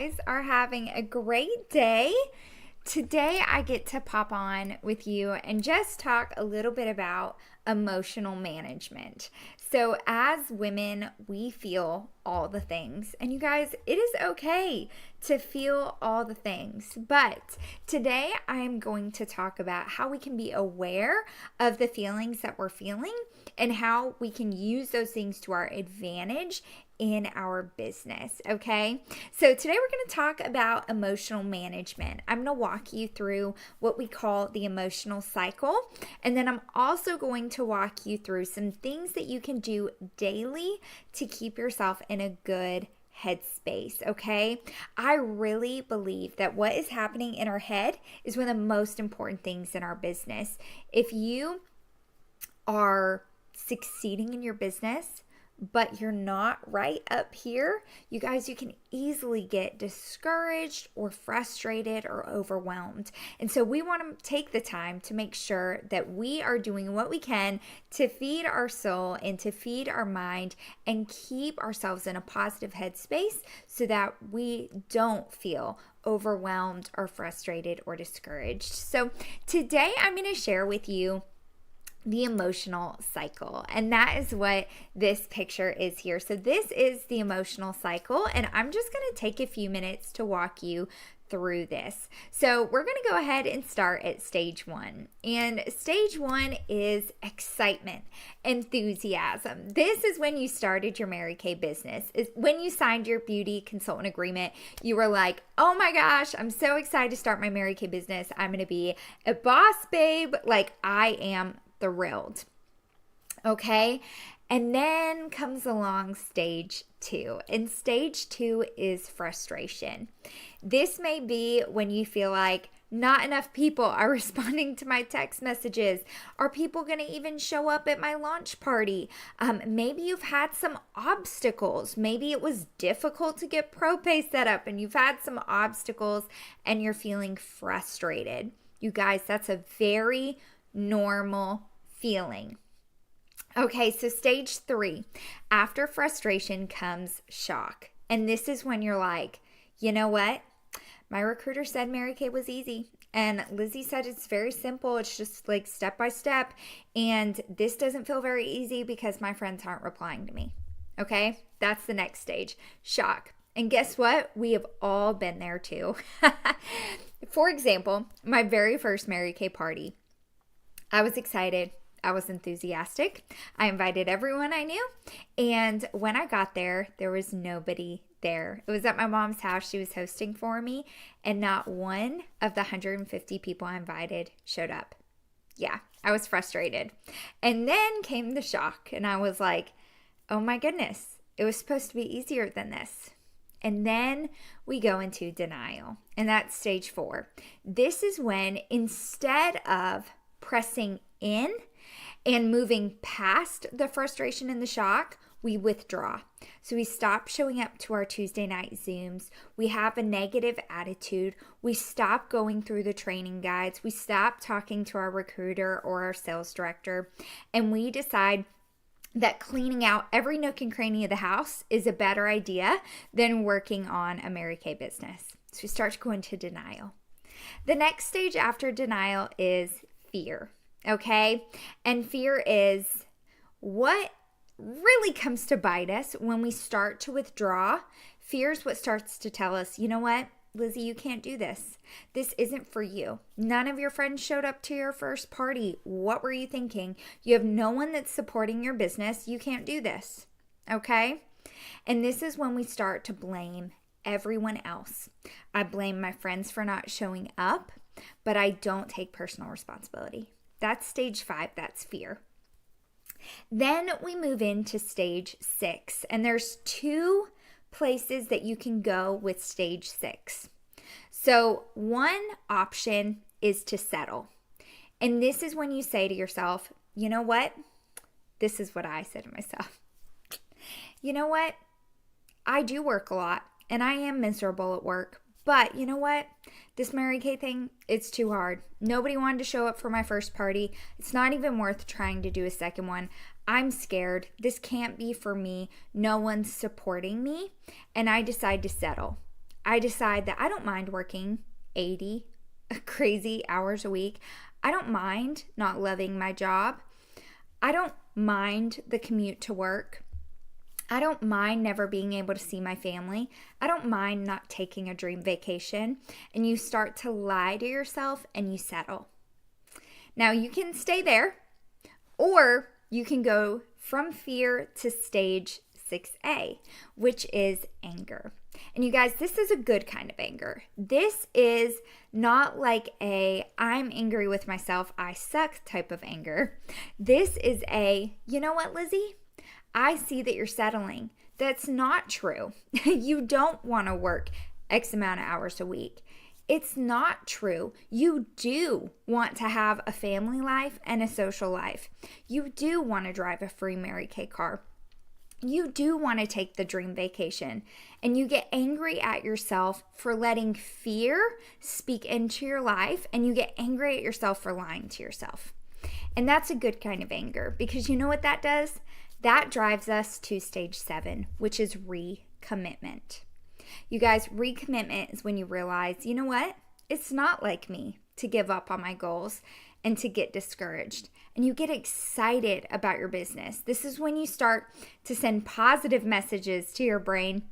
Guys are having a great day. Today, I get to pop on with you and just talk a little bit about emotional management. So, as women, we feel all the things, and you guys, it is okay to feel all the things. But today, I am going to talk about how we can be aware of the feelings that we're feeling and how we can use those things to our advantage in our business. Okay, so today we're going to talk about emotional management. I'm going to walk you through what we call the emotional cycle, and then I'm also going to walk you through some things that you can do daily to keep yourself in a good headspace. Okay, I really believe that what is happening in our head is one of the most important things in our business. If you are succeeding in your business, but you're not right up here, you guys, you can easily get discouraged or frustrated or overwhelmed. And so we want to take the time to make sure that we are doing what we can to feed our soul and to feed our mind and keep ourselves in a positive headspace so that we don't feel overwhelmed or frustrated or discouraged. So today I'm going to share with you the emotional cycle, and that is what this picture is here. So this is the emotional cycle, and I'm just going to take a few minutes to walk you through this. So we're going to go ahead and start at stage one. And stage one is excitement, enthusiasm. This is when you started your Mary Kay business. Is when you signed your beauty consultant agreement. You were like, oh my gosh, I'm so excited to start my Mary Kay business. I'm going to be a boss babe. Like, I am thrilled. Okay, and then comes along stage two, and stage two is frustration. This may be when you feel like not enough people are responding to my text messages. Are people going to even show up at my launch party? Maybe you've had some obstacles. Maybe it was difficult to get ProPay set up and you've had some obstacles and you're feeling frustrated. You guys, that's a very normal feeling. Okay, so stage three, after frustration comes shock. And this is when you're like, you know what? My recruiter said Mary Kay was easy. And Lizzie said it's very simple. It's just like step by step. And this doesn't feel very easy because my friends aren't replying to me. Okay, that's the next stage, shock. And guess what? We have all been there too. For example, my very first Mary Kay party, I was excited. I was enthusiastic. I invited everyone I knew. And when I got there, there was nobody there. It was at my mom's house. She was hosting for me. And not one of the 150 people I invited showed up. Yeah, I was frustrated. And then came the shock. And I was like, oh my goodness, it was supposed to be easier than this. And then we go into denial. And that's stage four. This is when instead of pressing in and moving past the frustration and the shock, we withdraw. So we stop showing up to our Tuesday night Zooms. We have a negative attitude. We stop going through the training guides. We stop talking to our recruiter or our sales director. And we decide that cleaning out every nook and cranny of the house is a better idea than working on a Mary Kay business. So we start to go into denial. The next stage after denial is fear. Okay, and fear is what really comes to bite us when we start to withdraw. Fear is what starts to tell us, you know what, Lizzie, you can't do this. This isn't for you. None of your friends showed up to your first party. What were you thinking? You have no one that's supporting your business. You can't do this. Okay, and this is when we start to blame everyone else. I blame my friends for not showing up, but I don't take personal responsibility. That's stage five, that's fear. Then we move into stage six, and there's two places that you can go with stage six. So one option is to settle. And this is when you say to yourself, you know what? This is what I said to myself. You know what? I do work a lot, and I am miserable at work. But you know what? This Mary Kay thing, it's too hard. Nobody wanted to show up for my first party. It's not even worth trying to do a second one. I'm scared. This can't be for me. No one's supporting me. And I decide to settle. I decide that I don't mind working 80 crazy hours a week. I don't mind not loving my job. I don't mind the commute to work. I don't mind never being able to see my family. I don't mind not taking a dream vacation. And you start to lie to yourself and you settle. Now you can stay there, or you can go from fear to stage 6A, which is anger. And you guys, this is a good kind of anger. This is not like a I'm angry with myself, I suck type of anger. This is a, you know what, Lizzie? I see that you're settling. That's not true. You don't want to work X amount of hours a week. It's not true. You do want to have a family life and a social life. You do want to drive a free Mary Kay car. You do want to take the dream vacation, and you get angry at yourself for letting fear speak into your life, and you get angry at yourself for lying to yourself. And that's a good kind of anger, because you know what that does? That drives us to stage 7, which is recommitment. You guys, recommitment is when you realize, you know what? It's not like me to give up on my goals and to get discouraged. And you get excited about your business. This is when you start to send positive messages to your brain.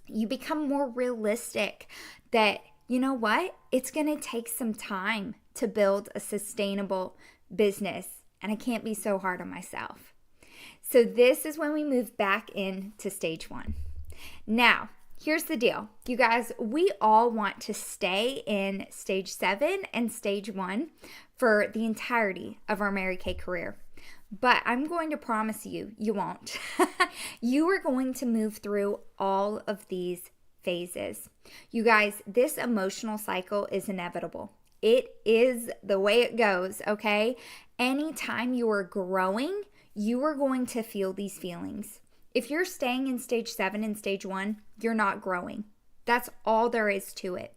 You become more realistic that, you know what? It's going to take some time to build a sustainable business, and I can't be so hard on myself. So this is when we move back into stage 1. Now, here's the deal. You guys, we all want to stay in stage 7 and stage 1 for the entirety of our Mary Kay career. But I'm going to promise you, you won't. You are going to move through all of these phases. You guys, this emotional cycle is inevitable. It is the way it goes, okay? Anytime you are growing, you are going to feel these feelings. If you're staying in stage 7 and stage 1, you're not growing. That's all there is to it.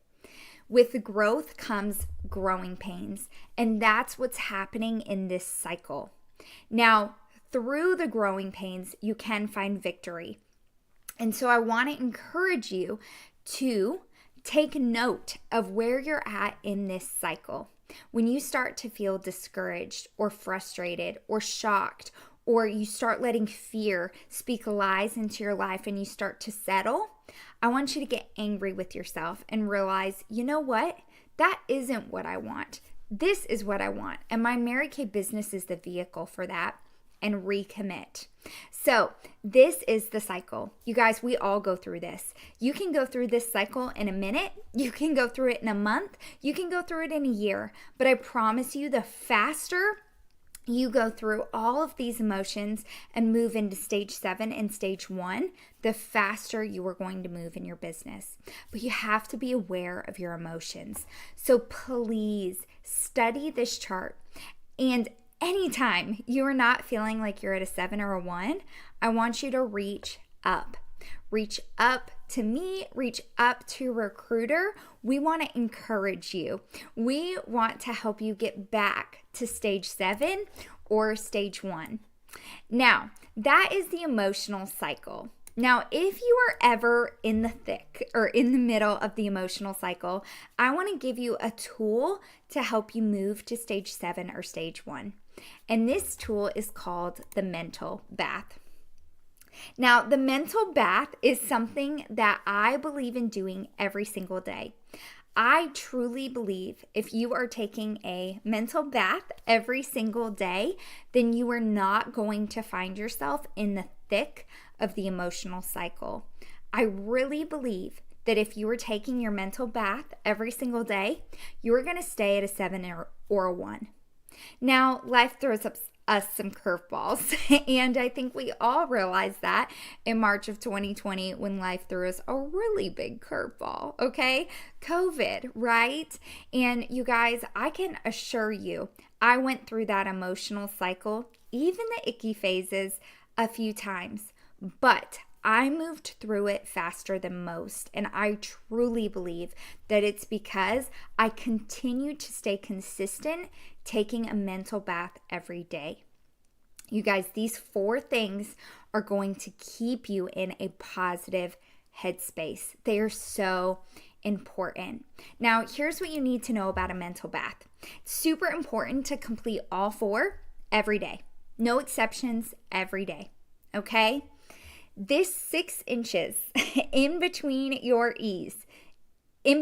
With growth comes growing pains, and that's what's happening in this cycle. Now, through the growing pains, you can find victory. And so I want to encourage you to take note of where you're at in this cycle. When you start to feel discouraged or frustrated or shocked, or you start letting fear speak lies into your life and you start to settle, I want you to get angry with yourself and realize, you know what? That isn't what I want. This is what I want. And my Mary Kay business is the vehicle for that, and recommit. So this is the cycle. You guys, we all go through this. You can go through this cycle in a minute. You can go through it in a month. You can go through it in a year. But I promise you, the faster you go through all of these emotions and move into stage 7 and stage 1, the faster you are going to move in your business. But you have to be aware of your emotions. So please study this chart. And anytime you are not feeling like you're at a 7 or a 1, I want you to reach up. Reach up to me, reach up to your recruiter. We want to encourage you. We want to help you get back to stage 7 or stage 1. Now, that is the emotional cycle. Now, if you are ever in the thick or in the middle of the emotional cycle, I want to give you a tool to help you move to stage 7 or stage 1. And this tool is called the mental bath. Now, the mental bath is something that I believe in doing every single day. I truly believe if you are taking a mental bath every single day, then you are not going to find yourself in the thick of the emotional cycle. I really believe that if you are taking your mental bath every single day, you are going to stay at a 7 or a 1. Now, life throws us some curveballs, and I think we all realized that in March of 2020 when life threw us a really big curveball, okay? COVID, right? And you guys, I can assure you, I went through that emotional cycle, even the icky phases, a few times, but I moved through it faster than most, and I truly believe that it's because I continued to stay consistent taking a mental bath every day. You guys, these 4 things are going to keep you in a positive headspace. They are so important. Now, here's what you need to know about a mental bath. It's super important to complete all 4 every day. No exceptions, every day. Okay? This 6 inches in between your ears, is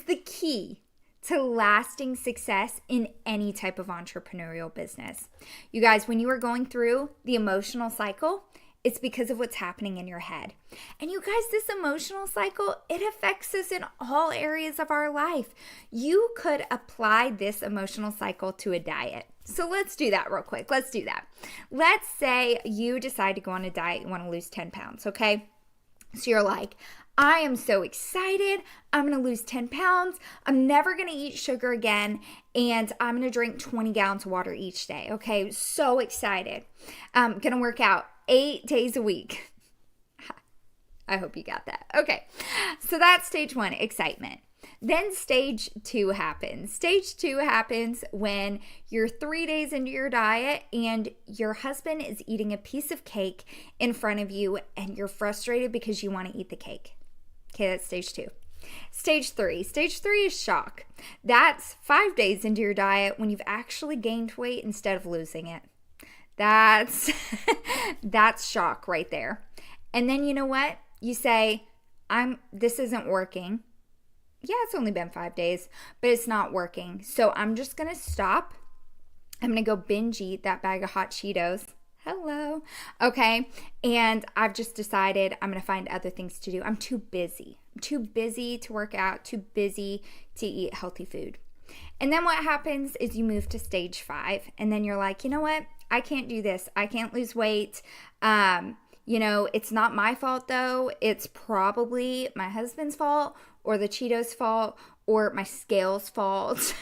the key to lasting success in any type of entrepreneurial business. You guys, when you are going through the emotional cycle, it's because of what's happening in your head. And you guys, this emotional cycle, it affects us in all areas of our life. You could apply this emotional cycle to a diet. So let's do that real quick. Let's do that. Let's say you decide to go on a diet, you want to lose 10 pounds, okay? So you're like, I am so excited. I'm going to lose 10 pounds. I'm never going to eat sugar again. And I'm going to drink 20 gallons of water each day. Okay. So excited. I'm going to work out 8 days a week. I hope you got that. Okay. So that's stage 1, excitement. Then stage 2 happens. Stage 2 happens when you're 3 days into your diet and your husband is eating a piece of cake in front of you and you're frustrated because you want to eat the cake. Okay, that's stage 2. Stage 3. Stage 3 is shock. That's 5 days into your diet when you've actually gained weight instead of losing it. That's shock right there. And then you know what? You say, this isn't working. Yeah, it's only been 5 days, but it's not working. So I'm just going to stop. I'm going to go binge eat that bag of hot Cheetos. Hello. Okay. And I've just decided I'm going to find other things to do. I'm too busy. I'm too busy to work out, too busy to eat healthy food. And then what happens is you move to stage 5 and then you're like, you know what? I can't do this. I can't lose weight. It's not my fault though. It's probably my husband's fault or the Cheetos fault or my scales fault.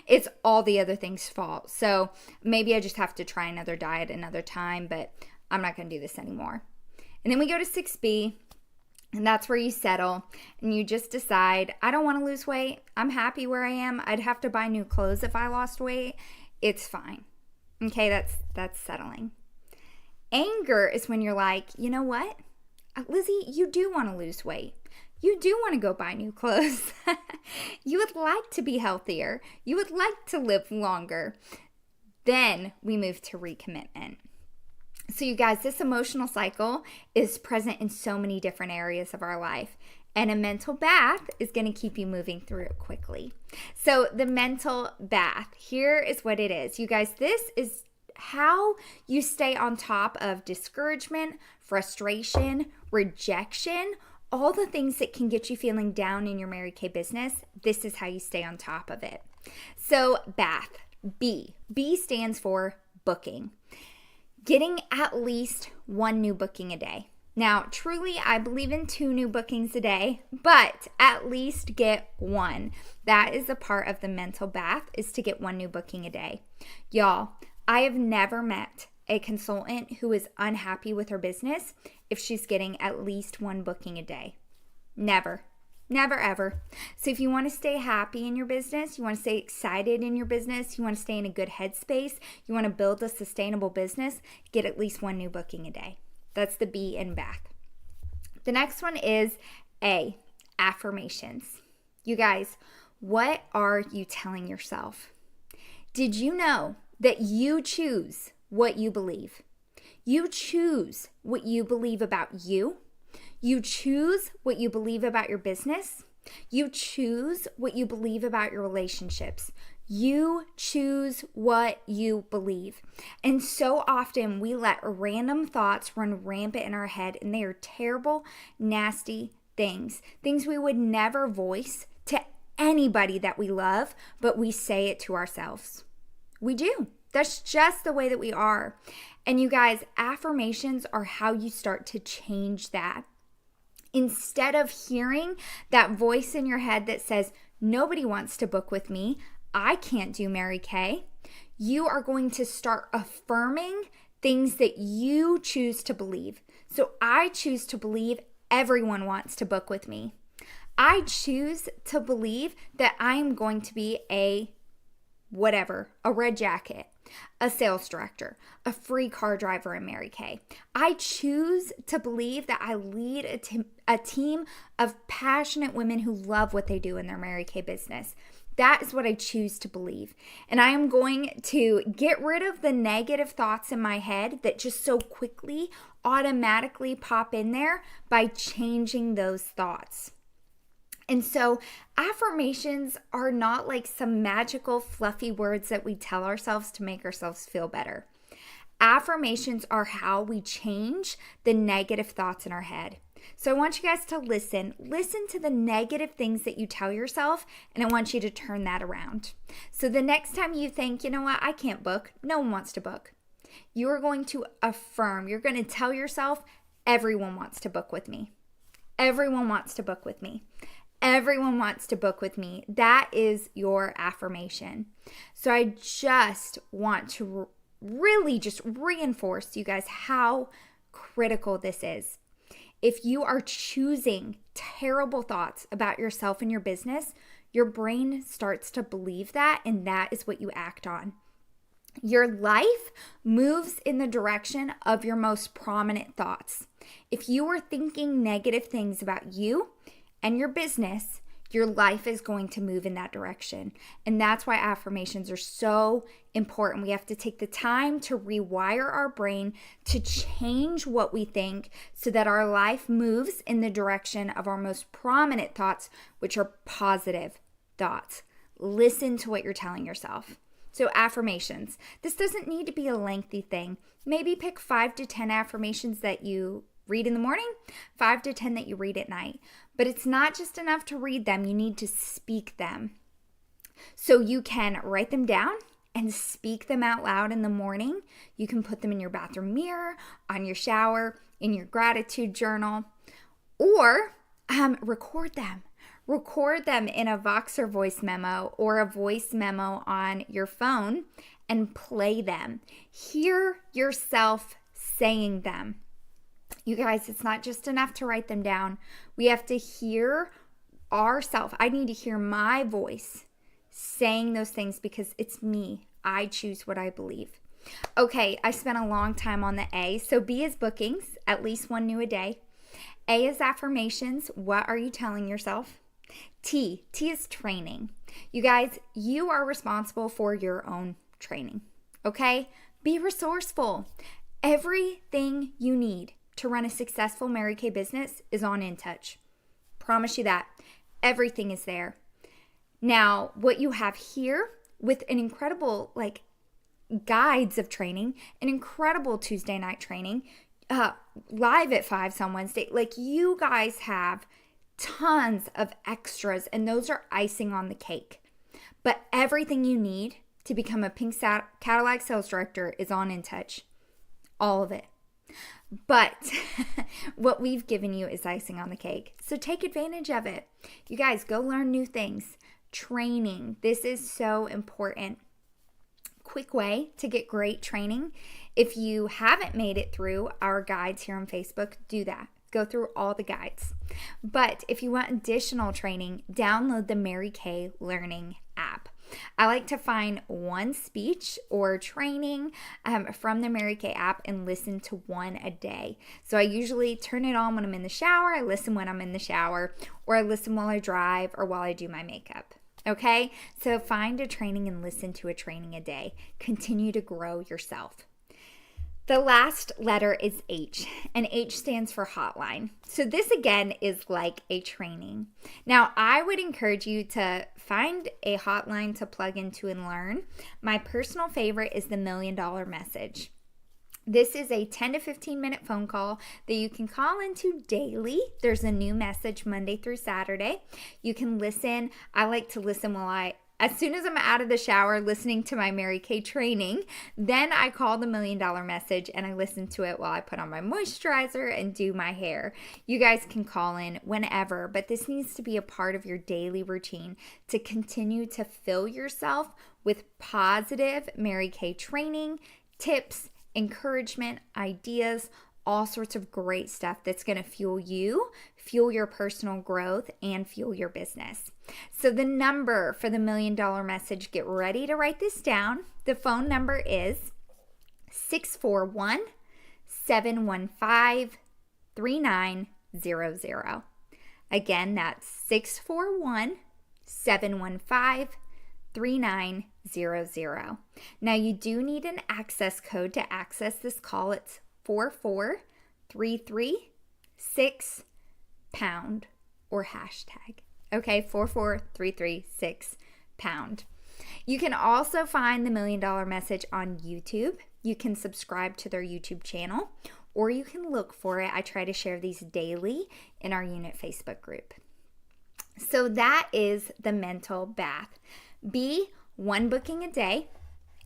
It's all the other things' fault. So maybe I just have to try another diet another time, but I'm not going to do this anymore. And then we go to 6B, and that's where you settle and you just decide, I don't want to lose weight. I'm happy where I am. I'd have to buy new clothes if I lost weight. It's fine. Okay, that's settling. Anger is when you're like, you know what? Lizzie, you do want to lose weight. You do want to go buy new clothes. You would like to be healthier. You would like to live longer. Then we move to recommitment. So you guys, this emotional cycle is present in so many different areas of our life. And a mental bath is going to keep you moving through it quickly. So the mental bath, here is what it is. You guys, this is how you stay on top of discouragement, frustration, rejection, all the things that can get you feeling down in your Mary Kay business. This is how you stay on top of it. So bath, B. B stands for booking. Getting at least 1 new booking a day. Now, truly, I believe in 2 new bookings a day, but at least get 1. That is a part of the mental bath, is to get 1 new booking a day. Y'all, I have never met a consultant who is unhappy with her business if she's getting at least 1 booking a day. Never. Never, ever. So if you want to stay happy in your business, you want to stay excited in your business, you want to stay in a good headspace, you want to build a sustainable business, get at least 1 new booking a day. That's the B in bath. The next one is A, affirmations. You guys, what are you telling yourself? Did you know that you choose what you believe? You choose what you believe about you. You choose what you believe about your business. You choose what you believe about your relationships. You choose what you believe. And so often we let random thoughts run rampant in our head, and they are terrible, nasty things. Things we would never voice to anybody that we love, but we say it to ourselves. We do. That's just the way that we are. And you guys, affirmations are how you start to change that. Instead of hearing that voice in your head that says, nobody wants to book with me, I can't do Mary Kay, you are going to start affirming things that you choose to believe. So I choose to believe everyone wants to book with me. I choose to believe that I am going to be a red jacket. a sales director, a free car driver in Mary Kay. I choose to believe that I lead a team of passionate women who love what they do in their Mary Kay business. That is what I choose to believe. And I am going to get rid of the negative thoughts in my head that just so quickly automatically pop in there by changing those thoughts. And so affirmations are not like some magical fluffy words that we tell ourselves to make ourselves feel better. Affirmations are how we change the negative thoughts in our head. So I want you guys to listen to the negative things that you tell yourself, and I want you to turn that around. So the next time you think, you know what, I can't book, no one wants to book, you are going to affirm, you're going to tell yourself, everyone wants to book with me. Everyone wants to book with me. Everyone wants to book with me. That is your affirmation. So I just want to really just reinforce to you guys how critical this is. If you are choosing terrible thoughts about yourself and your business, your brain starts to believe that, and that is what you act on. Your life moves in the direction of your most prominent thoughts. If you are thinking negative things about you and your business, your life is going to move in that direction. And that's why affirmations are so important. We have to take the time to rewire our brain to change what we think so that our life moves in the direction of our most prominent thoughts, which are positive thoughts. Listen to what you're telling yourself. So affirmations. This doesn't need to be a lengthy thing. Maybe pick 5 to 10 affirmations that you read in the morning, 5 to 10 that you read at night. But it's not just enough to read them, you need to speak them. So you can write them down and speak them out loud in the morning. You can put them in your bathroom mirror, on your shower, in your gratitude journal, or record them. Record them in a Voxer voice memo or a voice memo on your phone and play them. Hear yourself saying them. You guys, it's not just enough to write them down. We have to hear ourselves. I need to hear my voice saying those things because it's me. I choose what I believe. Okay, I spent a long time on the A. So B is bookings, at least one new a day. A is affirmations. What are you telling yourself? T is training. You guys, you are responsible for your own training. Okay? Be resourceful. Everything you need to run a successful Mary Kay business is on InTouch. Promise you that. Everything is there. Now, what you have here with an incredible guides of training, an incredible Tuesday night training, live at 5 on Wednesday. You guys have tons of extras, and those are icing on the cake. But everything you need to become a Pink Cadillac sales director is on InTouch. All of it. But what we've given you is icing on the cake. So take advantage of it. You guys, go learn new things. Training. This is so important. Quick way to get great training. If you haven't made it through our guides here on Facebook, do that. Go through all the guides. But if you want additional training, download the Mary Kay Learning app. I like to find one speech or training from the Mary Kay app and listen to one a day. So I usually turn it on when I'm in the shower, I listen when I'm in the shower, or I listen while I drive or while I do my makeup. Okay? So find a training and listen to a training a day. Continue to grow yourself. The last letter is H, and H stands for hotline. So this again is like a training. Now, I would encourage you to find a hotline to plug into and learn. My personal favorite is the $1 Million Message. This is a 10 to 15 minute phone call that you can call into daily. There's a new message Monday through Saturday. You can listen. I like to listen as soon as I'm out of the shower listening to my Mary Kay training, then I call the $1 Million Message and I listen to it while I put on my moisturizer and do my hair. You guys can call in whenever, but this needs to be a part of your daily routine to continue to fill yourself with positive Mary Kay training, tips, encouragement, ideas, all sorts of great stuff that's going to fuel you, fuel your personal growth, and fuel your business. So the number for the $1 Million Message, get ready to write this down. The phone number is 641-715-3900. Again, that's 641-715-3900. Now, you do need an access code to access this call. It's 44336 pound or hashtag. Okay, 44336 pound. You can also find the $1 Million Message on YouTube. You can subscribe to their YouTube channel, or you can look for it. I try to share these daily in our unit Facebook group. So that is the mental bath. B, 1 booking a day.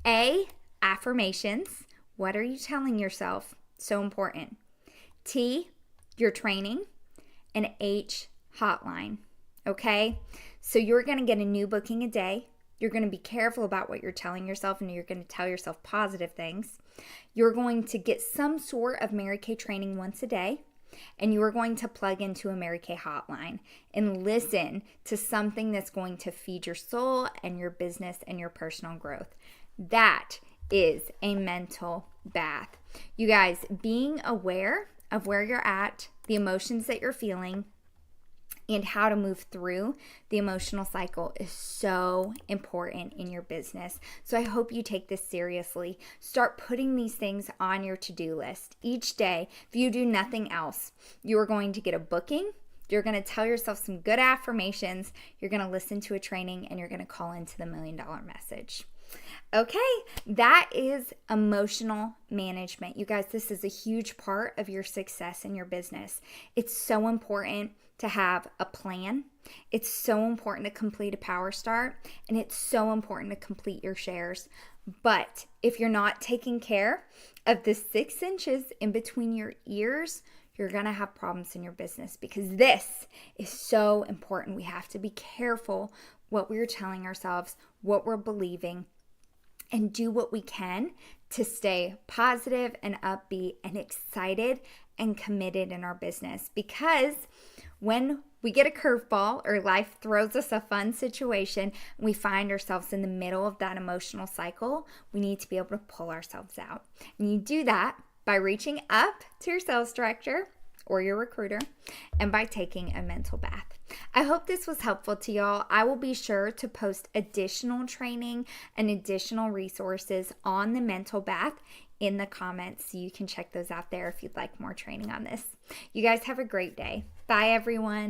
A, affirmations. What are you telling yourself? So important. T, your training. And H, hotline. Okay? So you're going to get a new booking a day. You're going to be careful about what you're telling yourself, and you're going to tell yourself positive things. You're going to get some sort of Mary Kay training once a day, and you are going to plug into a Mary Kay hotline and listen to something that's going to feed your soul and your business and your personal growth. That is a mental bath. You guys, being aware of where you're at, the emotions that you're feeling, and how to move through the emotional cycle is so important in your business. So I hope you take this seriously. Start putting these things on your to-do list each day. If you do nothing else, you are going to get a booking. You're going to tell yourself some good affirmations. You're going to listen to a training, and you're going to call into the $1 Million Message. Okay, that is emotional management. You guys, this is a huge part of your success in your business. It's so important to have a plan. It's so important to complete a power start, and it's so important to complete your shares. But if you're not taking care of the 6 inches in between your ears, you're going to have problems in your business, because this is so important. We have to be careful what we're telling ourselves, what we're believing, and do what we can to stay positive and upbeat and excited and committed in our business. Because when we get a curveball or life throws us a fun situation, and we find ourselves in the middle of that emotional cycle, we need to be able to pull ourselves out. And you do that by reaching up to your sales director or your recruiter, and by taking a mental bath. I hope this was helpful to y'all. I will be sure to post additional training and additional resources on the mental bath in the comments, so you can check those out there if you'd like more training on this. You guys have a great day. Bye, everyone.